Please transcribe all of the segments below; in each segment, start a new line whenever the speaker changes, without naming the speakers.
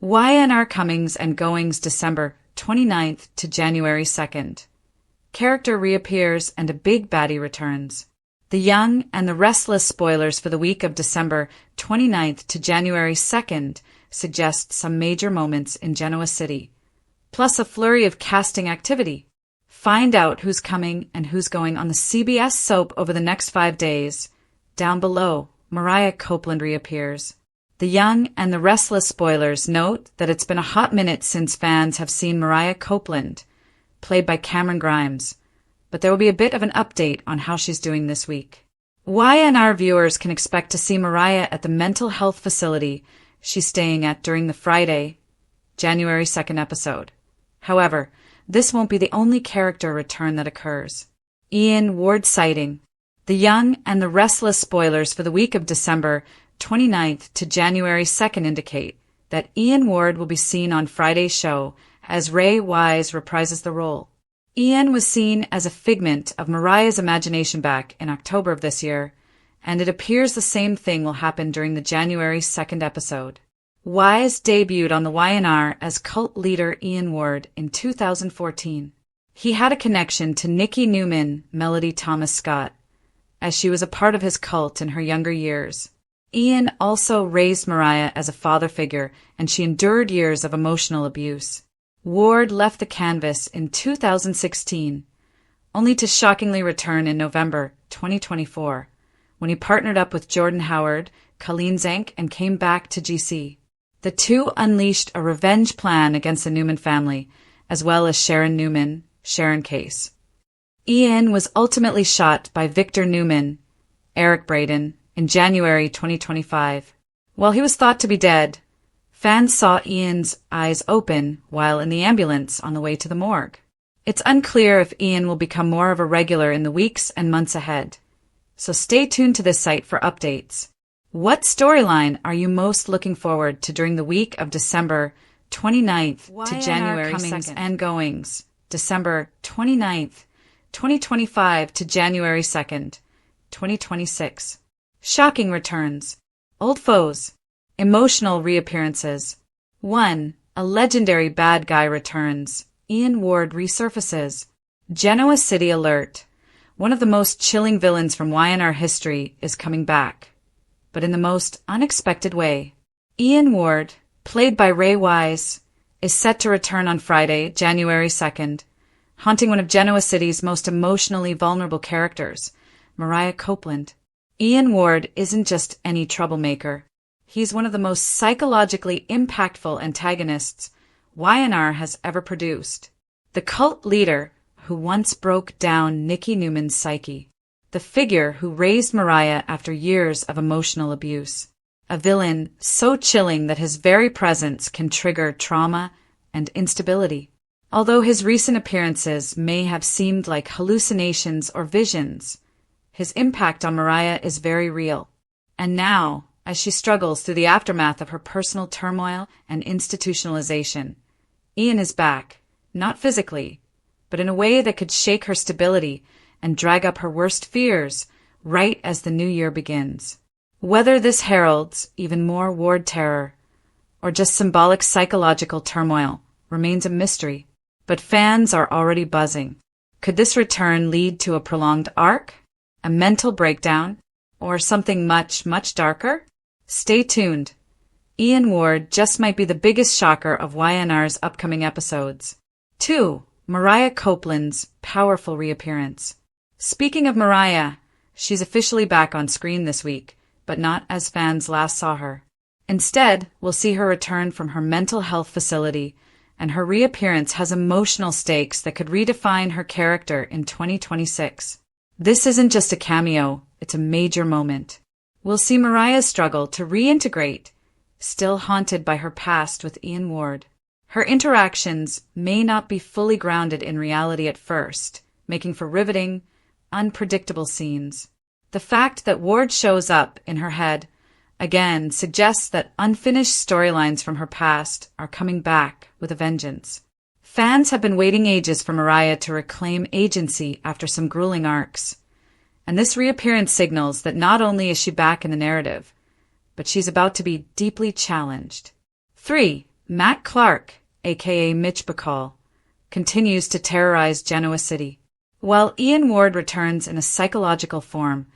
YNR comings and goings December 29th to January 2nd. Character reappears and a big baddie returns. The Young and the Restless spoilers for the week of December 29th to January 2nd suggest some major moments in Genoa City, plus a flurry of casting activity. Find out who's coming and who's going on the CBS soap over the next 5 days. Down below, Mariah Copeland reappears. The Young and the Restless spoilers note that it's been a hot minute since fans have seen Mariah Copeland, played by Cameron Grimes, but there will be a bit of an update on how she's doing this week. YNR viewers can expect to see Mariah at the mental health facility she's staying at during the Friday, January 2nd episode. However, this won't be the only character return that occurs. Ian Ward sighting. The Young and the Restless spoilers for the week of December 29th to January 2nd indicate that Ian Ward will be seen on Friday's show as Ray Wise reprises the role. Ian was seen as a figment of Mariah's imagination back in October of this year, and it appears the same thing will happen during the January 2nd episode. Wise debuted on the YNR as cult leader Ian Ward in 2014. He had a connection to Nikki Newman, Melody Thomas Scott, as she was a part of his cult in her younger years. Ian also raised Mariah as a father figure, and she endured years of emotional abuse. Ward left the canvas in 2016, only to shockingly return in November 2024, when he partnered up with Jordan Howard, Colleen Zank, and came back to GC. The two unleashed a revenge plan against the Newman family, as well as Sharon Newman, Sharon Case. Ian was ultimately shot by Victor Newman, Eric Braden, in January 2025. While he was thought to be dead, fans saw Ian's eyes open while in the ambulance on the way to the morgue. It's unclear if Ian will become more of a regular in the weeks and months ahead, so stay tuned to this site for updates. What storyline are you most looking forward to during the week of December 29th to January 2nd and goings? December 29th, 2025 to January 2nd, 2026. Shocking returns. Old foes. Emotional reappearances. 1. A legendary bad guy returns. Ian Ward resurfaces. Genoa City alert. One of the most chilling villains from YNR history is coming back, but in the most unexpected way. Ian Ward, played by Ray Wise, is set to return on Friday, January 2nd, haunting one of Genoa City's most emotionally vulnerable characters, Mariah Copeland. Ian Ward isn't just any troublemaker. He's one of the most psychologically impactful antagonists YNR has ever produced. The cult leader who once broke down Nikki Newman's psyche. The figure who raised Mariah after years of emotional abuse. A villain so chilling that his very presence can trigger trauma and instability. Although his recent appearances may have seemed like hallucinations or visions, his impact on Mariah is very real. And now, as she struggles through the aftermath of her personal turmoil and institutionalization, Ian is back, not physically, but in a way that could shake her stability and drag up her worst fears right as the new year begins. Whether this heralds even more Ward terror or just symbolic psychological turmoil remains a mystery, but fans are already buzzing. Could this return lead to a prolonged arc, a mental breakdown, or something much, much darker? Stay tuned. Ian Ward just might be the biggest shocker of YNR's upcoming episodes. 2. Mariah Copeland's powerful reappearance. Speaking of Mariah, she's officially back on screen this week, but not as fans last saw her. Instead, we'll see her return from her mental health facility, and her reappearance has emotional stakes that could redefine her character in 2026. This isn't just a cameo, it's a major moment. We'll see Mariah's struggle to reintegrate, still haunted by her past with Ian Ward. Her interactions may not be fully grounded in reality at first, making for riveting, unpredictable scenes. The fact that Ward shows up in her head again suggests that unfinished storylines from her past are coming back with a vengeance. Fans have been waiting ages for Mariah to reclaim agency after some grueling arcs, and this reappearance signals that not only is she back in the narrative, but she's about to be deeply challenged. 3. Matt Clark, aka Mitch Bacall, continues to terrorize Genoa City. While Ian Ward returns in a psychological form,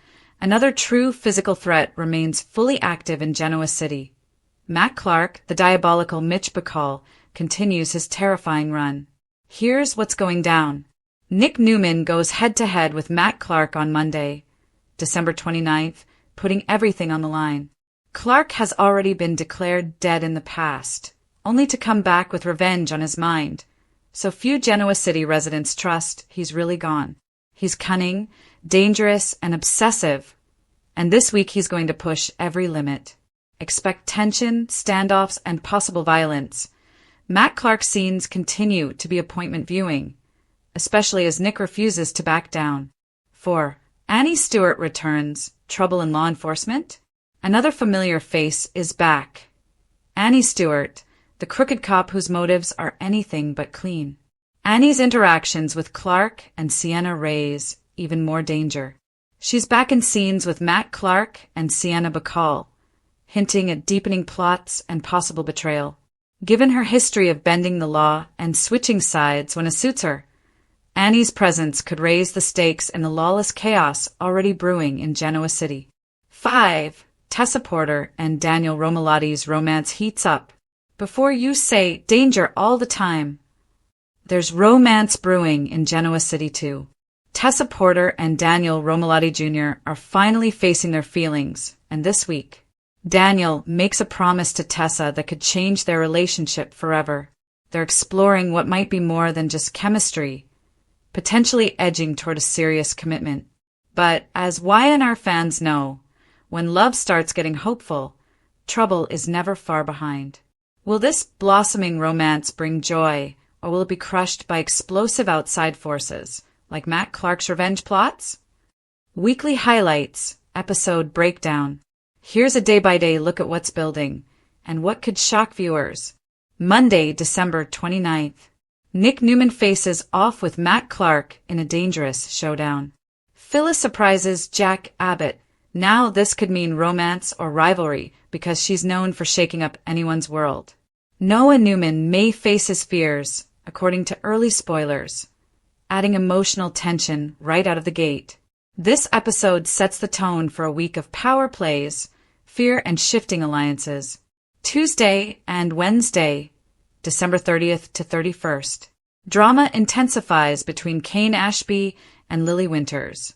another true physical threat remains fully active in Genoa City. Matt Clark, the diabolical Mitch Bacall, continues his terrifying run. Here's what's going down. Nick Newman goes head-to-head with Matt Clark on Monday, December 29th, putting everything on the line. Clark has already been declared dead in the past, only to come back with revenge on his mind. So few Genoa City residents trust he's really gone. He's cunning, dangerous, and obsessive, and this week he's going to push every limit. Expect tension, standoffs, and possible violence. Matt Clark's scenes continue to be appointment viewing, especially as Nick refuses to back down. 4. Annie Stewart returns. Trouble in law enforcement? Another familiar face is back. Annie Stewart, the crooked cop whose motives are anything but clean. Annie's interactions with Clark and Sienna raise even more danger. She's back in scenes with Matt Clark and Sienna Bacall, hinting at deepening plots and possible betrayal. Given her history of bending the law and switching sides when it suits her, Annie's presence could raise the stakes in the lawless chaos already brewing in Genoa City. 5. Tessa Porter and Daniel Romalotti's romance heats up. Before you say danger all the time, there's romance brewing in Genoa City too. Tessa Porter and Daniel Romalotti Jr. are finally facing their feelings, and this week, Daniel makes a promise to Tessa that could change their relationship forever. They're exploring what might be more than just chemistry, potentially edging toward a serious commitment. But as Y&R fans know, when love starts getting hopeful, trouble is never far behind. Will this blossoming romance bring joy, or will it be crushed by explosive outside forces, like Matt Clark's revenge plots? Weekly highlights, episode breakdown. Here's a day-by-day look at what's building, and what could shock viewers. Monday, December 29th. Nick Newman faces off with Matt Clark in a dangerous showdown. Phyllis surprises Jack Abbott. Now this could mean romance or rivalry, because she's known for shaking up anyone's world. Noah Newman may face his fears, according to early spoilers, adding emotional tension right out of the gate. This episode sets the tone for a week of power plays, fear, and shifting alliances. Tuesday and Wednesday, December 30th to 31st. Drama intensifies between Kane Ashby and Lily Winters.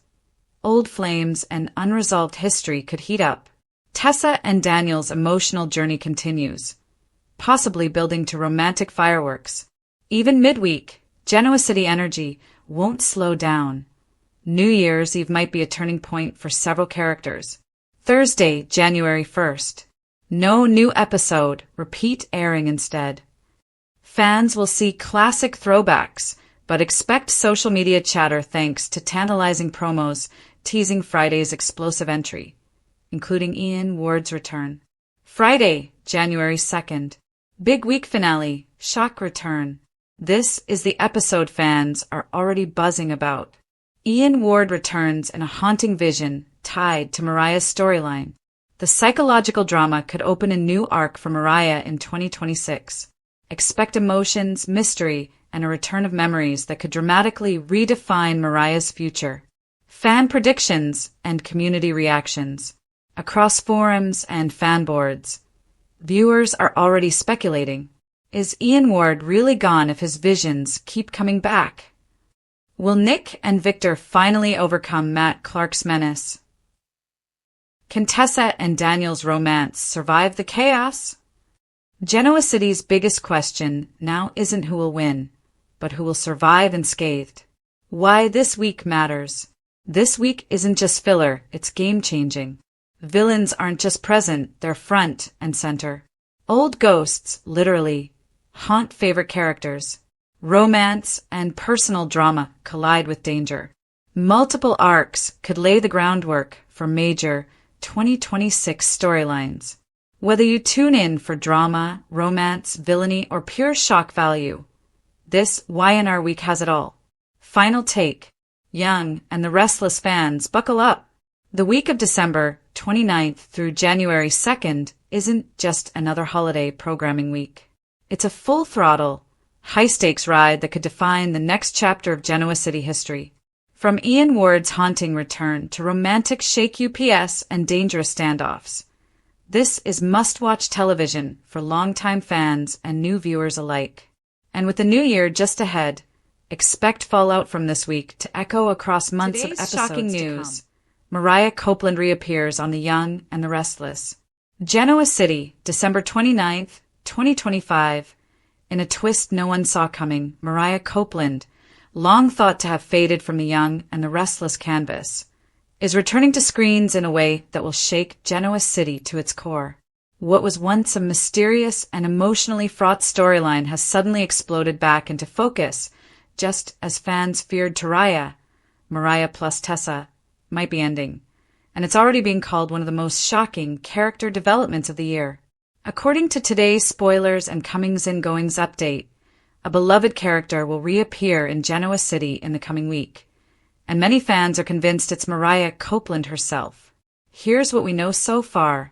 Old flames and unresolved history could heat up. Tessa and Daniel's emotional journey continues, possibly building to romantic fireworks. Even midweek, Genoa City energy won't slow down. New Year's Eve might be a turning point for several characters. Thursday, January 1st. No new episode, repeat airing instead. Fans will see classic throwbacks, but expect social media chatter thanks to tantalizing promos teasing Friday's explosive entry, including Ian Ward's return. Friday, January 2nd. Big week finale, shock return. This is the episode fans are already buzzing about. Ian Ward returns in a haunting vision tied to Mariah's storyline. The psychological drama could open a new arc for Mariah in 2026. Expect emotions, mystery, and a return of memories that could dramatically redefine Mariah's future. Fan predictions and community reactions. Across forums and fan boards, viewers are already speculating. Is Ian Ward really gone if his visions keep coming back? Will Nick and Victor finally overcome Matt Clark's menace? Can Tessa and Daniel's romance survive the chaos? Genoa City's biggest question now isn't who will win, but who will survive unscathed. Why this week matters. This week isn't just filler, it's game-changing. Villains aren't just present, they're front and center. Old ghosts, literally, haunt favorite characters. Romance and personal drama collide with danger. Multiple arcs could lay the groundwork for major 2026 storylines. Whether you tune in for drama, romance, villainy, or pure shock value, this Y&R week has it all. Final take. Young and the Restless fans, buckle up. The week of December 29th through January 2nd isn't just another holiday programming week. It's a full-throttle, high-stakes ride that could define the next chapter of Genoa City history. From Ian Ward's haunting return to romantic shake UPS and dangerous standoffs, this is must-watch television for longtime fans and new viewers alike. And with the new year just ahead, expect fallout from this week to echo across months of episodes. Shocking news. Mariah Copeland reappears on The Young and the Restless. Genoa City, December 29th, 2025. In a twist no one saw coming, Mariah Copeland, long thought to have faded from The Young and the Restless canvas, is returning to screens in a way that will shake Genoa City to its core. What was once a mysterious and emotionally fraught storyline has suddenly exploded back into focus, just as fans feared Mariah plus Tessa, might be ending, and it's already being called one of the most shocking character developments of the year. According to today's spoilers and comings and goings update, a beloved character will reappear in Genoa City in the coming week, and many fans are convinced it's Mariah Copeland herself. Here's what we know so far,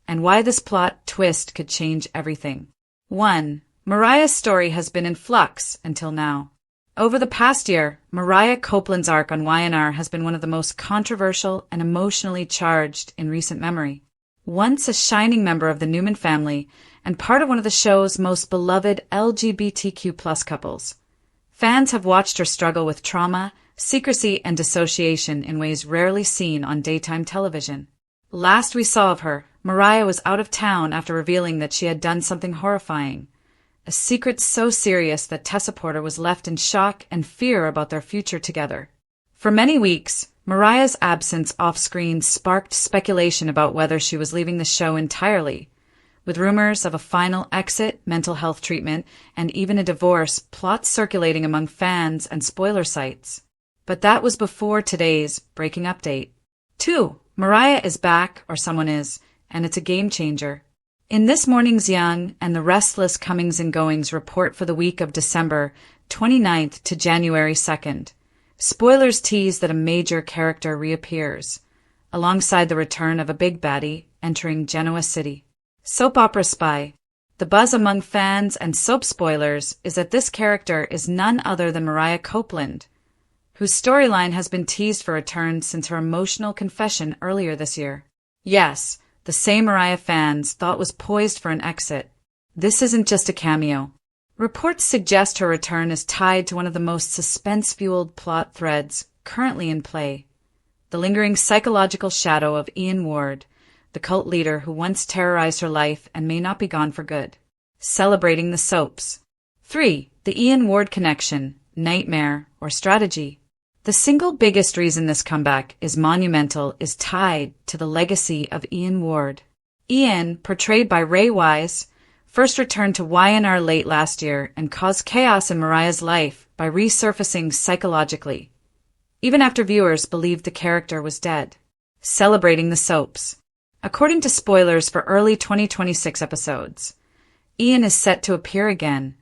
and why this plot twist could change everything. 1. Mariah's story has been in flux until now. Over the past year, Mariah Copeland's arc on YNR has been one of the most controversial and emotionally charged in recent memory. Once a shining member of the Newman family and part of one of the show's most beloved LGBTQ+ couples, fans have watched her struggle with trauma, secrecy, and dissociation in ways rarely seen on daytime television. Last we saw of her, Mariah was out of town after revealing that she had done something horrifying, a secret so serious that Tessa Porter was left in shock and fear about their future together. For many weeks, Mariah's absence off-screen sparked speculation about whether she was leaving the show entirely, with rumors of a final exit, mental health treatment, and even a divorce plots circulating among fans and spoiler sites. But that was before today's breaking update. 2. Mariah is back, or someone is, and it's a game changer. In this morning's Young and the Restless comings and goings report for the week of December 29th to January 2nd, spoilers tease that a major character reappears, alongside the return of a big baddie entering Genoa City. Soap opera spy. The buzz among fans and soap spoilers is that this character is none other than Mariah Copeland, whose storyline has been teased for return since her emotional confession earlier this year. Yes, the same Mariah fans thought was poised for an exit. This isn't just a cameo. Reports suggest her return is tied to one of the most suspense-fueled plot threads currently in play, the lingering psychological shadow of Ian Ward, the cult leader who once terrorized her life and may not be gone for good. Celebrating the soaps. 3. The Ian Ward connection, nightmare, or strategy. The single biggest reason this comeback is monumental is tied to the legacy of Ian Ward. Ian, portrayed by Ray Wise, first returned to YNR late last year and caused chaos in Mariah's life by resurfacing psychologically, even after viewers believed the character was dead. Celebrating the soaps. According to spoilers for early 2026 episodes, Ian is set to appear again,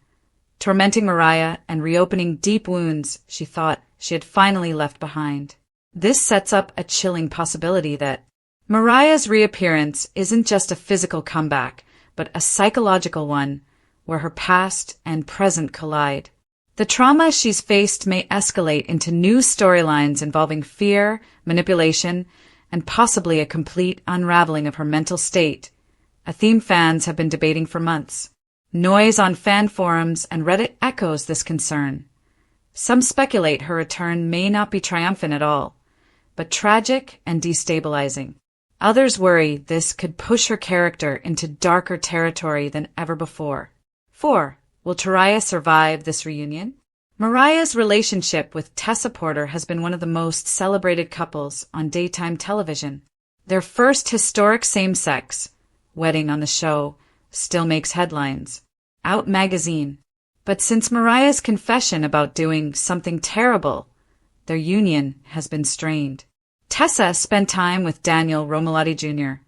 tormenting Mariah and reopening deep wounds she thought she had finally left behind. This sets up a chilling possibility that Mariah's reappearance isn't just a physical comeback, but a psychological one where her past and present collide. The trauma she's faced may escalate into new storylines involving fear, manipulation, and possibly a complete unraveling of her mental state, a theme fans have been debating for months. Noise on fan forums and Reddit echoes this concern. Some speculate her return may not be triumphant at all, but tragic and destabilizing. Others worry this could push her character into darker territory than ever before. 4. Will Mariah survive this reunion? Mariah's relationship with Tessa Porter has been one of the most celebrated couples on daytime television. Their first historic same-sex wedding on the show still makes headlines. Out magazine. But since Mariah's confession about doing something terrible, their union has been strained. Tessa spent time with Daniel Romalotti Jr.,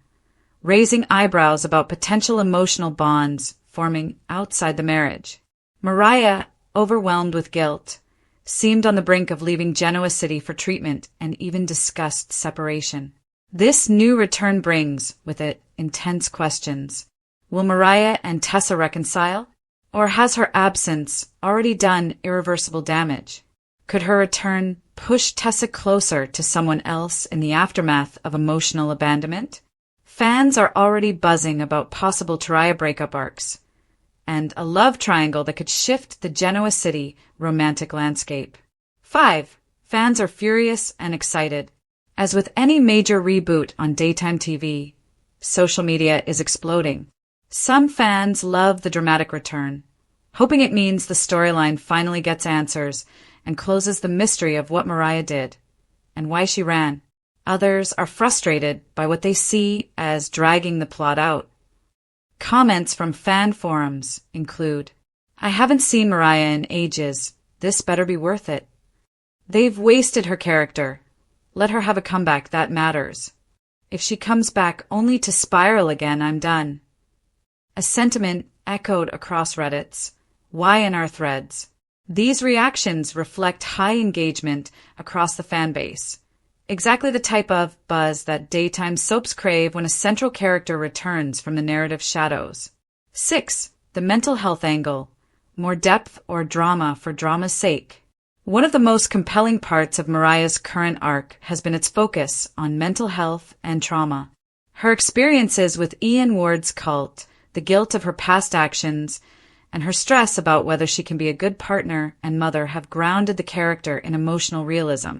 raising eyebrows about potential emotional bonds forming outside the marriage. Mariah, overwhelmed with guilt, seemed on the brink of leaving Genoa City for treatment and even discussed separation. This new return brings with it intense questions. Will Mariah and Tessa reconcile? Or has her absence already done irreversible damage? Could her return push Tessa closer to someone else in the aftermath of emotional abandonment? Fans are already buzzing about possible Taraya breakup arcs, and a love triangle that could shift the Genoa City romantic landscape. 5. Fans are furious and excited. As with any major reboot on daytime TV, social media is exploding. Some fans love the dramatic return, hoping it means the storyline finally gets answers and closes the mystery of what Mariah did and why she ran. Others are frustrated by what they see as dragging the plot out. Comments from fan forums include, "I haven't seen Mariah in ages. This better be worth it. They've wasted her character. Let her have a comeback that matters. If she comes back only to spiral again, I'm done." A sentiment echoed across Reddit's Why in our threads. These reactions reflect high engagement across the fan base. Exactly the type of buzz that daytime soaps crave when a central character returns from the narrative shadows. 6. The mental health angle. More depth or drama for drama's sake. One of the most compelling parts of Mariah's current arc has been its focus on mental health and trauma. Her experiences with Ian Ward's cult, the guilt of her past actions, and her stress about whether she can be a good partner and mother have grounded the character in emotional realism.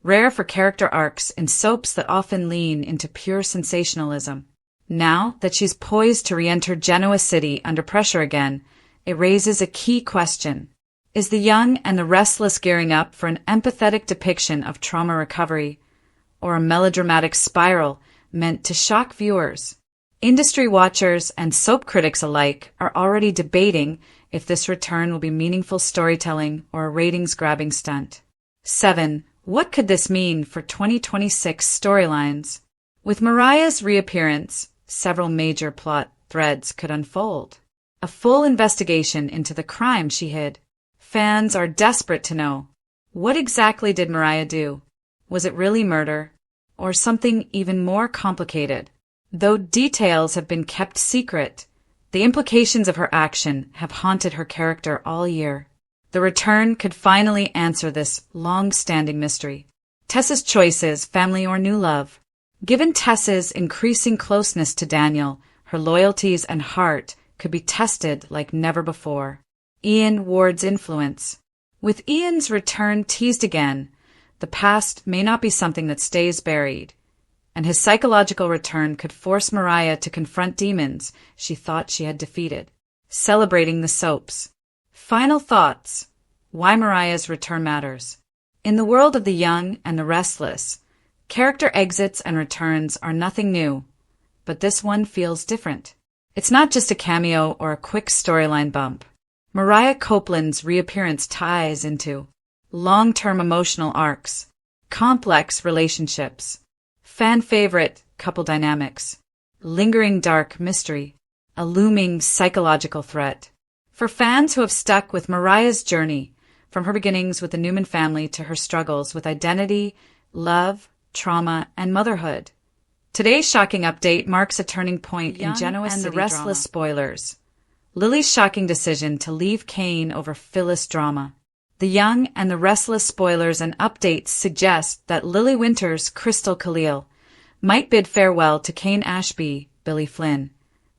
Rare for character arcs in soaps that often lean into pure sensationalism. Now that she's poised to re-enter Genoa City under pressure again, it raises a key question. Is the young and the restless gearing up for an empathetic depiction of trauma recovery, or a melodramatic spiral meant to shock viewers? Industry watchers and soap critics alike are already debating if this return will be meaningful storytelling or a ratings-grabbing stunt. 7. What could this mean for 2026 storylines? With Mariah's reappearance, several major plot threads could unfold. A full investigation into the crime she hid. Fans are desperate to know, what exactly did Mariah do? Was it really murder? Or something even more complicated? Though details have been kept secret, the implications of her action have haunted her character all year. The return could finally answer this long-standing mystery. Tessa's choices, family or new love. Given Tessa's increasing closeness to Daniel, her loyalties and heart could be tested like never before. Ian Ward's influence. With Ian's return teased again, the past may not be something that stays buried, and his psychological return could force Mariah to confront demons she thought she had defeated. Celebrating the soaps. Final thoughts. Why Mariah's return matters. In the world of the young and the restless, character exits and returns are nothing new, but this one feels different. It's not just a cameo or a quick storyline bump. Mariah Copeland's reappearance ties into long-term emotional arcs, complex relationships, fan-favorite couple dynamics, lingering dark mystery, a looming psychological threat. For fans who have stuck with Mariah's journey, from her beginnings with the Newman family to her struggles with identity, love, trauma, and motherhood. Today's shocking update marks a turning point in Genoa City and the Restless spoilers. Lily's shocking decision to leave Kane over Phyllis drama. The Young and the Restless spoilers and updates suggest that Lily Winter's Crystal Khalil might bid farewell to Kane Ashby, Billy Flynn.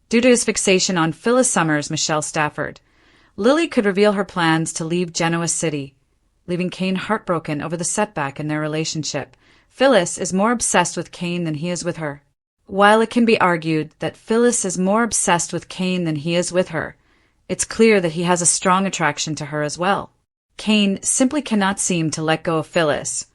Due to his fixation on Phyllis Summers, Michelle Stafford, Lily could reveal her plans to leave Genoa City, leaving Kane heartbroken over the setback in their relationship. Phyllis is more obsessed with Kane than he is with her. While it can be argued that Phyllis is more obsessed with Kane than he is with her, it's clear that he has a strong attraction to her as well. Kane simply cannot seem to let go of Phyllis,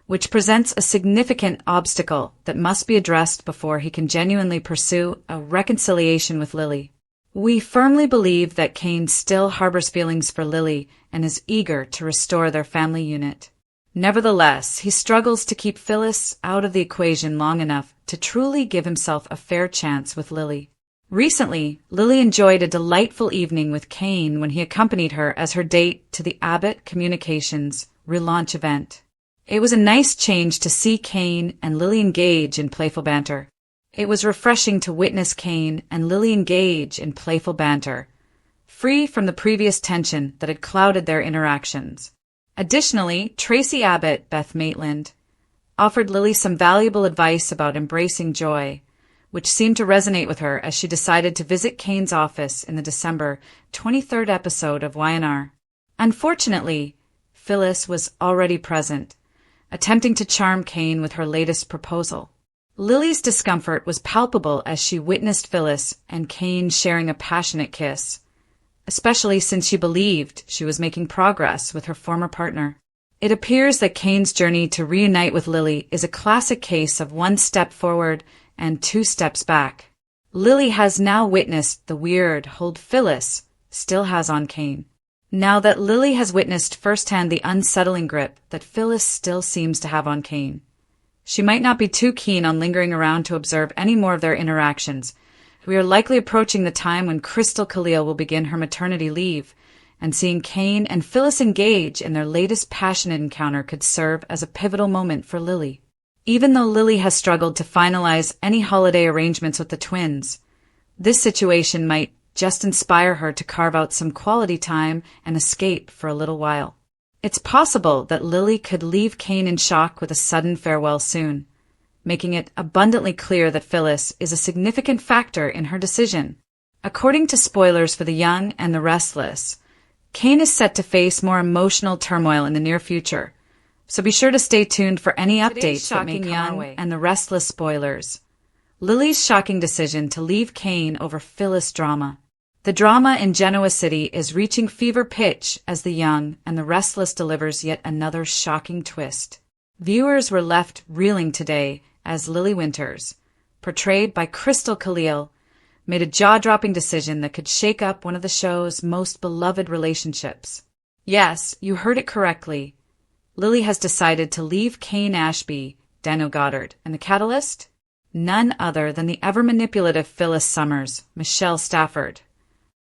which presents a significant obstacle that must be addressed before he can genuinely pursue a reconciliation with Lily. We firmly believe that Kane still harbors feelings for Lily and is eager to restore their family unit. Nevertheless, he struggles to keep Phyllis out of the equation long enough to truly give himself a fair chance with Lily. Recently, Lily enjoyed a delightful evening with Kane when he accompanied her as her date to the Abbott Communications relaunch event. It was a nice change to see Kane and Lily engage in playful banter. It was refreshing to witness Kane and Lily engage in playful banter, free from the previous tension that had clouded their interactions. Additionally, Tracy Abbott, Beth Maitland, offered Lily some valuable advice about embracing joy, which seemed to resonate with her as she decided to visit Kane's office in the December 23rd episode of Y&R. Unfortunately, Phyllis was already present, attempting to charm Kane with her latest proposal. Lily's discomfort was palpable as she witnessed Phyllis and Kane sharing a passionate kiss, especially since she believed she was making progress with her former partner. It appears that Kane's journey to reunite with Lily is a classic case of one step forward and two steps back. Lily has now witnessed the weird hold Phyllis still has on Kane. Now that Lily has witnessed firsthand the unsettling grip that Phyllis still seems to have on Kane, she might not be too keen on lingering around to observe any more of their interactions. We are likely approaching the time when Crystal Khalil will begin her maternity leave, and seeing Kane and Phyllis engage in their latest passionate encounter could serve as a pivotal moment for Lily. Even though Lily has struggled to finalize any holiday arrangements with the twins, this situation might just inspire her to carve out some quality time and escape for a little while. It's possible that Lily could leave Kane in shock with a sudden farewell soon, making it abundantly clear that Phyllis is a significant factor in her decision. According to spoilers for The Young and the Restless, Kane is set to face more emotional turmoil in the near future, so be sure to stay tuned for any updates that may come our way. And the Restless spoilers. Lily's shocking decision to leave Kane over Phyllis drama. The drama in Genoa City is reaching fever pitch as The Young and the Restless delivers yet another shocking twist. Viewers were left reeling today as Lily Winters, portrayed by Crystal Khalil, made a jaw-dropping decision that could shake up one of the show's most beloved relationships. Yes, you heard it correctly. Lily has decided to leave Kane Ashby, Daniel Goddard, and the catalyst? None other than the ever-manipulative Phyllis Summers, Michelle Stafford.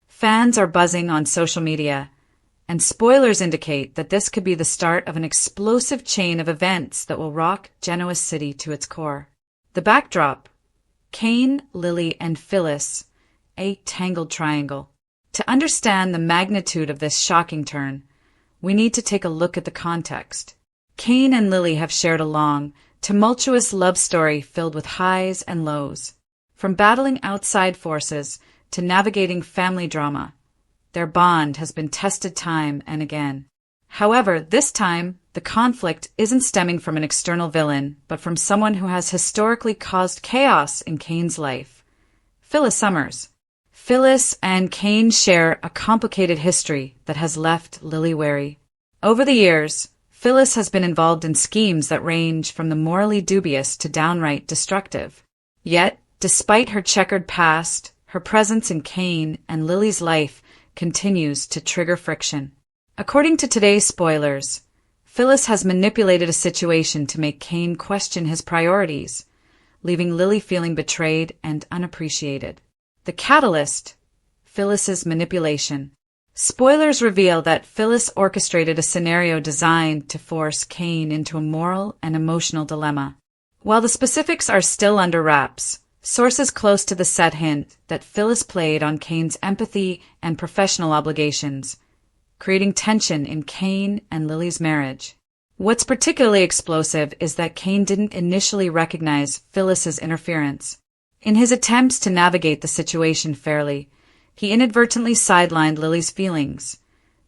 Fans are buzzing on social media, and spoilers indicate that this could be the start of an explosive chain of events that will rock Genoa City to its core. The backdrop: Kane, Lily, and Phyllis, a tangled triangle. To understand the magnitude of this shocking turn, we need to take a look at the context. Kane and Lily have shared a long, tumultuous love story filled with highs and lows. From battling outside forces to navigating family drama, their bond has been tested time and again. However, this time, the conflict isn't stemming from an external villain, but from someone who has historically caused chaos in Kane's life: Phyllis Summers. Phyllis and Kane share a complicated history that has left Lily wary. Over the years, Phyllis has been involved in schemes that range from the morally dubious to downright destructive. Yet, despite her checkered past, her presence in Kane and Lily's life continues to trigger friction. According to today's spoilers, Phyllis has manipulated a situation to make Kane question his priorities, leaving Lily feeling betrayed and unappreciated. The catalyst: Phyllis's manipulation. Spoilers reveal that Phyllis orchestrated a scenario designed to force Kane into a moral and emotional dilemma. While the specifics are still under wraps, sources close to the set hint that Phyllis played on Kane's empathy and professional obligations, creating tension in Kane and Lily's marriage. What's particularly explosive is that Kane didn't initially recognize Phyllis's interference. In his attempts to navigate the situation fairly, he inadvertently sidelined Lily's feelings,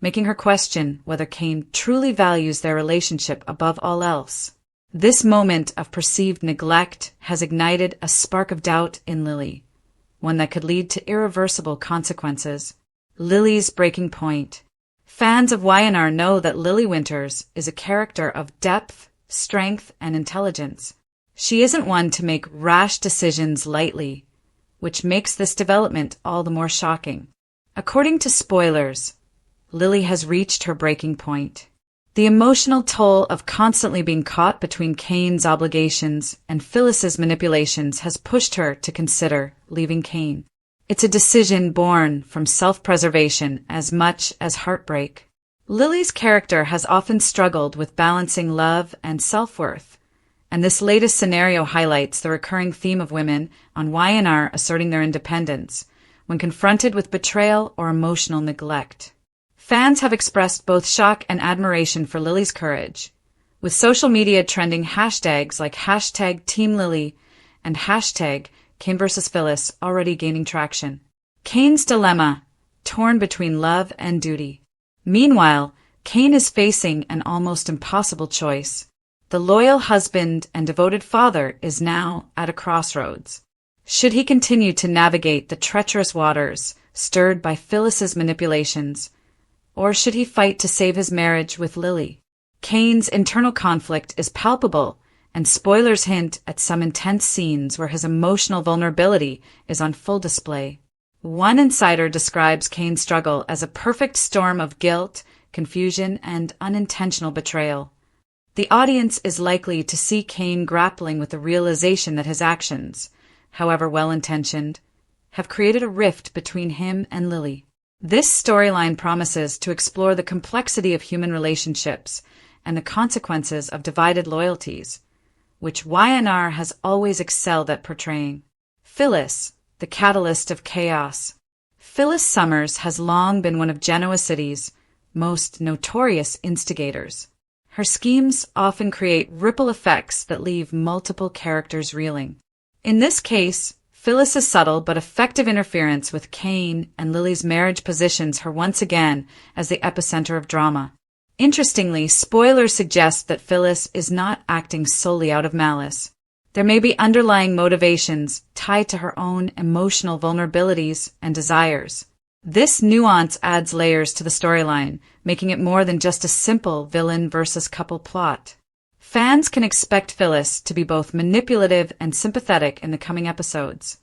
making her question whether Kane truly values their relationship above all else. This moment of perceived neglect has ignited a spark of doubt in Lily, one that could lead to irreversible consequences. Lily's breaking point. Fans of Y&R know that Lily Winters is a character of depth, strength, and intelligence. She isn't one to make rash decisions lightly, which makes this development all the more shocking. According to spoilers, Lily has reached her breaking point. The emotional toll of constantly being caught between Kane's obligations and Phyllis's manipulations has pushed her to consider leaving Kane. It's a decision born from self-preservation as much as heartbreak. Lily's character has often struggled with balancing love and self-worth, and this latest scenario highlights the recurring theme of women on Y&R asserting their independence, when confronted with betrayal or emotional neglect. Fans have expressed both shock and admiration for Lily's courage, with social media trending hashtags like hashtag Team Lily and hashtag Cain vs. Phyllis already gaining traction. Cain's dilemma, torn between love and duty. Meanwhile, Cain is facing an almost impossible choice. The loyal husband and devoted father is now at a crossroads. Should he continue to navigate the treacherous waters stirred by Phyllis's manipulations, or should he fight to save his marriage with Lily? Cain's internal conflict is palpable, and spoilers hint at some intense scenes where his emotional vulnerability is on full display. One insider describes Cain's struggle as a perfect storm of guilt, confusion, and unintentional betrayal. The audience is likely to see Cain grappling with the realization that his actions, however well-intentioned, have created a rift between him and Lily. This storyline promises to explore the complexity of human relationships and the consequences of divided loyalties, which Y&R has always excelled at portraying. Phyllis, the catalyst of chaos. Phyllis Summers has long been one of Genoa City's most notorious instigators. Her schemes often create ripple effects that leave multiple characters reeling. In this case, Phyllis's subtle but effective interference with Cain and Lily's marriage positions her once again as the epicenter of drama. Interestingly, spoilers suggest that Phyllis is not acting solely out of malice. There may be underlying motivations tied to her own emotional vulnerabilities and desires. This nuance adds layers to the storyline, making it more than just a simple villain versus couple plot. Fans can expect Phyllis to be both manipulative and sympathetic in the coming episodes,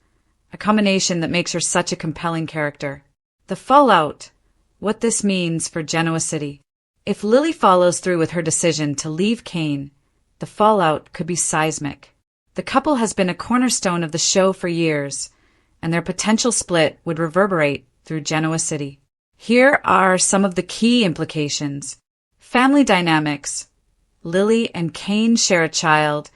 a combination that makes her such a compelling character. The fallout, what this means for Genoa City. If Lily follows through with her decision to leave Cain, the fallout could be seismic. The couple has been a cornerstone of the show for years, and their potential split would reverberate through Genoa City. Here are some of the key implications. Family dynamics. Lily and Cain share a child,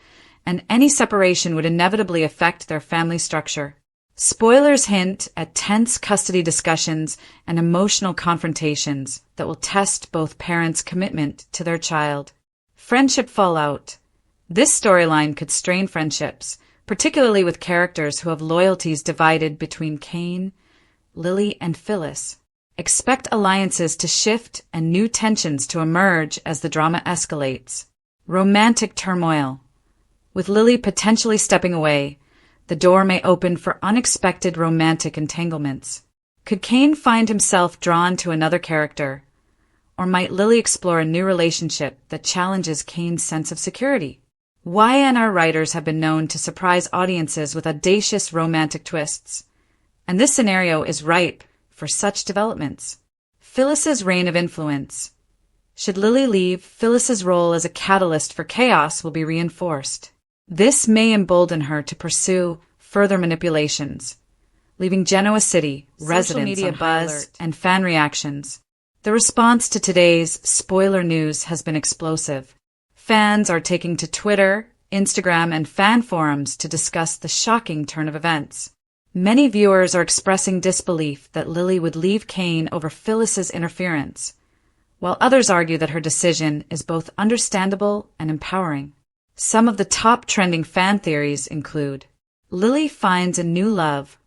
and any separation would inevitably affect their family structure. Spoilers hint at tense custody discussions and emotional confrontations that will test both parents' commitment to their child. Friendship fallout. This storyline could strain friendships, particularly with characters who have loyalties divided between Cain, Lily, and Phyllis. Expect alliances to shift and new tensions to emerge as the drama escalates. Romantic turmoil. With Lily potentially stepping away, the door may open for unexpected romantic entanglements. Could Cain find himself drawn to another character? Or might Lily explore a new relationship that challenges Cain's sense of security? Y&R writers have been known to surprise audiences with audacious romantic twists, and this scenario is ripe for such developments. Phyllis's reign of influence. Should Lily leave, Phyllis's role as a catalyst for chaos will be reinforced. This may embolden her to pursue further manipulations, leaving Genoa City residents media on buzz alert and fan reactions. The response to today's spoiler news has been explosive. Fans are taking to Twitter, Instagram, and fan forums to discuss the shocking turn of events. Many viewers are expressing disbelief that Lily would leave Cain over Phyllis's interference, while others argue that her decision is both understandable and empowering. Some of the top trending fan theories include: Lily finds a new love.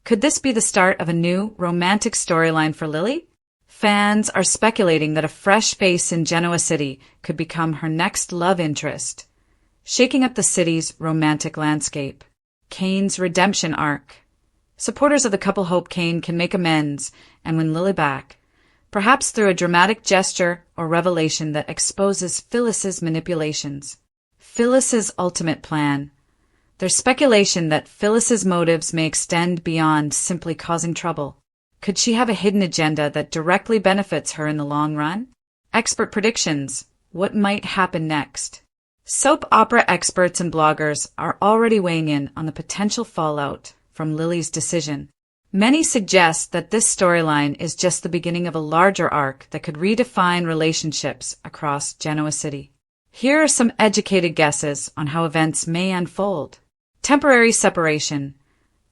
Could this be the start of a new romantic storyline for Lily? Fans are speculating that a fresh face in Genoa City could become her next love interest, shaking up the city's romantic landscape. Cain's redemption arc. Supporters of the couple hope Cain can make amends and win Lily back, perhaps through a dramatic gesture or revelation that exposes Phyllis's manipulations. Phyllis's ultimate plan. There's speculation that Phyllis's motives may extend beyond simply causing trouble. Could she have a hidden agenda that directly benefits her in the long run? Expert predictions. What might happen next? Soap opera experts and bloggers are already weighing in on the potential fallout from Lily's decision. Many suggest that this storyline is just the beginning of a larger arc that could redefine relationships across Genoa City. Here are some educated guesses on how events may unfold. Temporary separation.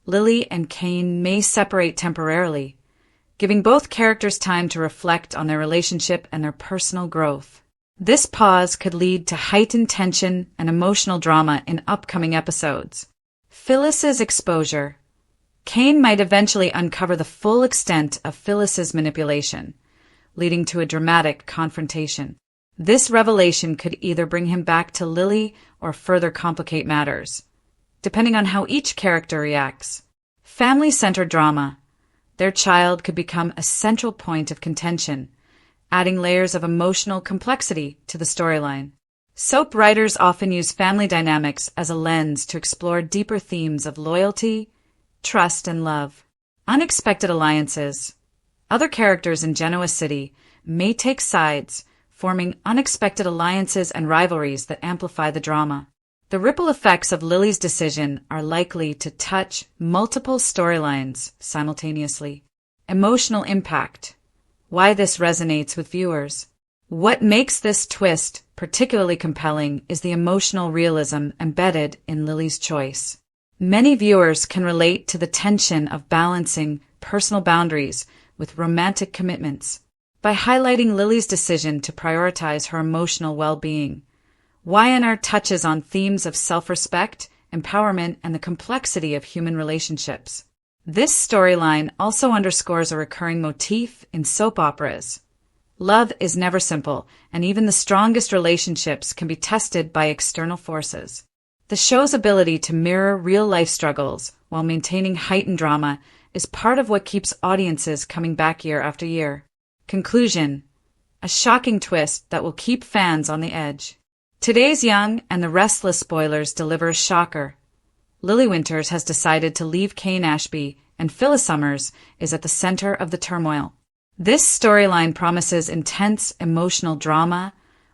Lily and Kane may separate temporarily, giving both characters time to reflect on their relationship and their personal growth. This pause could lead to heightened tension and emotional drama in upcoming episodes. Phyllis's exposure. Kane might eventually uncover the full extent of Phyllis's manipulation, leading to a dramatic confrontation. This revelation could either bring him back to Lily or further complicate matters, depending on how each character reacts. Family-centered drama. Their child could become a central point of contention, adding layers of emotional complexity to the storyline. Soap writers often use family dynamics as a lens to explore deeper themes of loyalty, trust, and love. Unexpected alliances. Other characters in Genoa City may take sides, forming unexpected alliances and rivalries that amplify the drama. The ripple effects of Lily's decision are likely to touch multiple storylines simultaneously. Emotional impact. Why this resonates with viewers. What makes this twist particularly compelling is the emotional realism embedded in Lily's choice. Many viewers can relate to the tension of balancing personal boundaries with romantic commitments. By highlighting Lily's decision to prioritize her emotional well-being, YNR touches on themes of self-respect, empowerment, and the complexity of human relationships. This storyline also underscores a recurring motif in soap operas. Love is never simple, and even the strongest relationships can be tested by external forces. The show's ability to mirror real-life struggles while maintaining heightened drama is part of what keeps audiences coming back year after year. Conclusion. A shocking twist that will keep fans on the edge. Today's Young and the Restless spoilers deliver a shocker. Lily Winters has decided to leave Kane Ashby, and Phyllis Summers is at the center of the turmoil. This storyline promises intense emotional drama,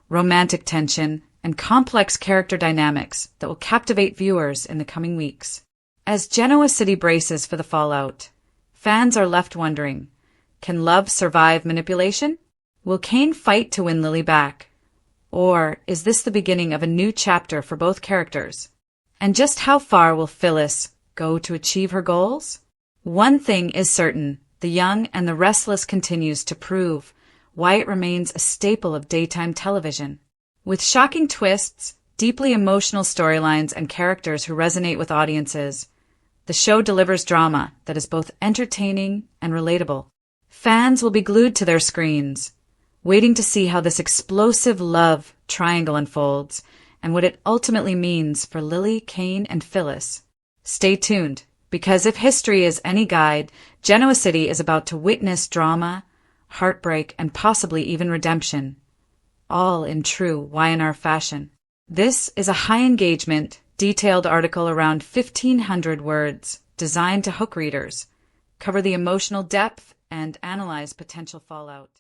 romantic tension, and complex character dynamics that will captivate viewers in the coming weeks. As Genoa City braces for the fallout, fans are left wondering, can love survive manipulation? Will Kane fight to win Lily back? Or is this the beginning of a new chapter for both characters? And just how far will Phyllis go to achieve her goals? One thing is certain, The Young and the Restless continues to prove why it remains a staple of daytime television. With shocking twists, deeply emotional storylines, and characters who resonate with audiences, the show delivers drama that is both entertaining and relatable. Fans will be glued to their screens, waiting to see how this explosive love triangle unfolds and what it ultimately means for Lily, Kane, and Phyllis. Stay tuned, because if history is any guide, Genoa City is about to witness drama, heartbreak, and possibly even redemption, all in true YNR fashion. This is a high-engagement, detailed article around 1,500 words, designed to hook readers, cover the emotional depth, and analyze potential fallout.